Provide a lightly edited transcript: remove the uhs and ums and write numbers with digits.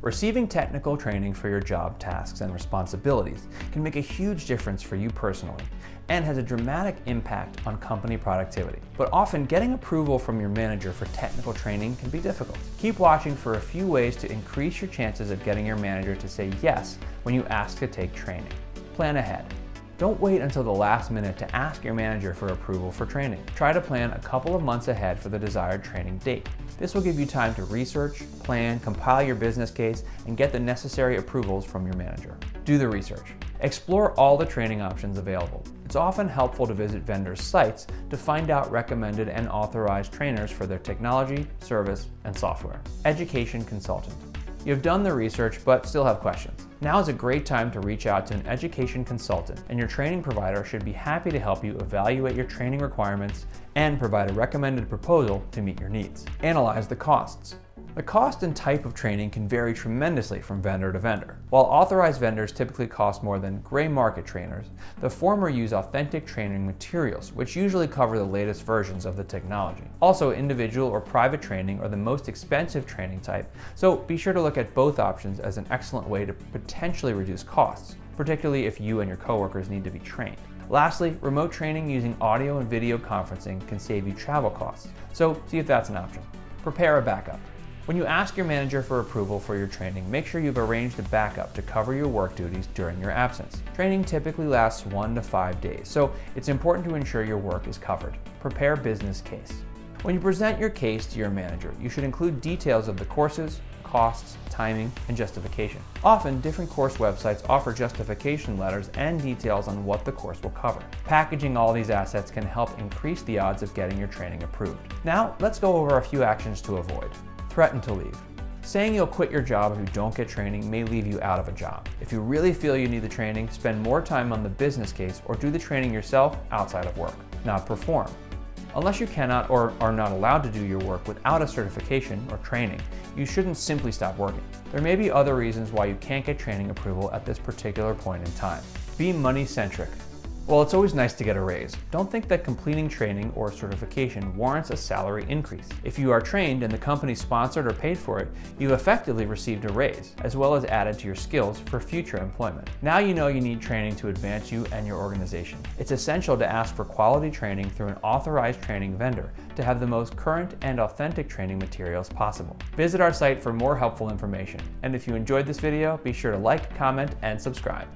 Receiving technical training for your job tasks and responsibilities can make a huge difference for you personally and has a dramatic impact on company productivity. But often getting approval from your manager for technical training can be difficult. Keep watching for a few ways to increase your chances of getting your manager to say yes when you ask to take training. Plan ahead. Don't wait until the last minute to ask your manager for approval for training. Try to plan a couple of months ahead for the desired training date. This will give you time to research, plan, compile your business case, and get the necessary approvals from your manager. Do the research. Explore all the training options available. It's often helpful to visit vendors' sites to find out recommended and authorized trainers for their technology, service, and software. Education consultant. You've done the research but still have questions. Now is a great time to reach out to an education consultant, and your training provider should be happy to help you evaluate your training requirements and provide a recommended proposal to meet your needs. Analyze the costs. The cost and type of training can vary tremendously from vendor to vendor. While authorized vendors typically cost more than gray market trainers, the former use authentic training materials, which usually cover the latest versions of the technology. Also, individual or private training are the most expensive training type, so be sure to look at both options as an excellent way to potentially reduce costs, particularly if you and your coworkers need to be trained. Lastly, remote training using audio and video conferencing can save you travel costs, so see if that's an option. Prepare a backup. When you ask your manager for approval for your training, make sure you've arranged a backup to cover your work duties during your absence. Training typically lasts 1 to 5 days, so it's important to ensure your work is covered. Prepare business case. When you present your case to your manager, you should include details of the courses, costs, timing, and justification. Often, different course websites offer justification letters and details on what the course will cover. Packaging all these assets can help increase the odds of getting your training approved. Now, let's go over a few actions to avoid. Threaten to leave. Saying you'll quit your job if you don't get training may leave you out of a job. If you really feel you need the training, spend more time on the business case or do the training yourself outside of work. Not perform. Unless you cannot or are not allowed to do your work without a certification or training, you shouldn't simply stop working. There may be other reasons why you can't get training approval at this particular point in time. Be money-centric. While it's always nice to get a raise, don't think that completing training or certification warrants a salary increase. If you are trained and the company sponsored or paid for it, you've effectively received a raise, as well as added to your skills for future employment. Now you know you need training to advance you and your organization. It's essential to ask for quality training through an authorized training vendor to have the most current and authentic training materials possible. Visit our site for more helpful information. And if you enjoyed this video, be sure to like, comment, and subscribe.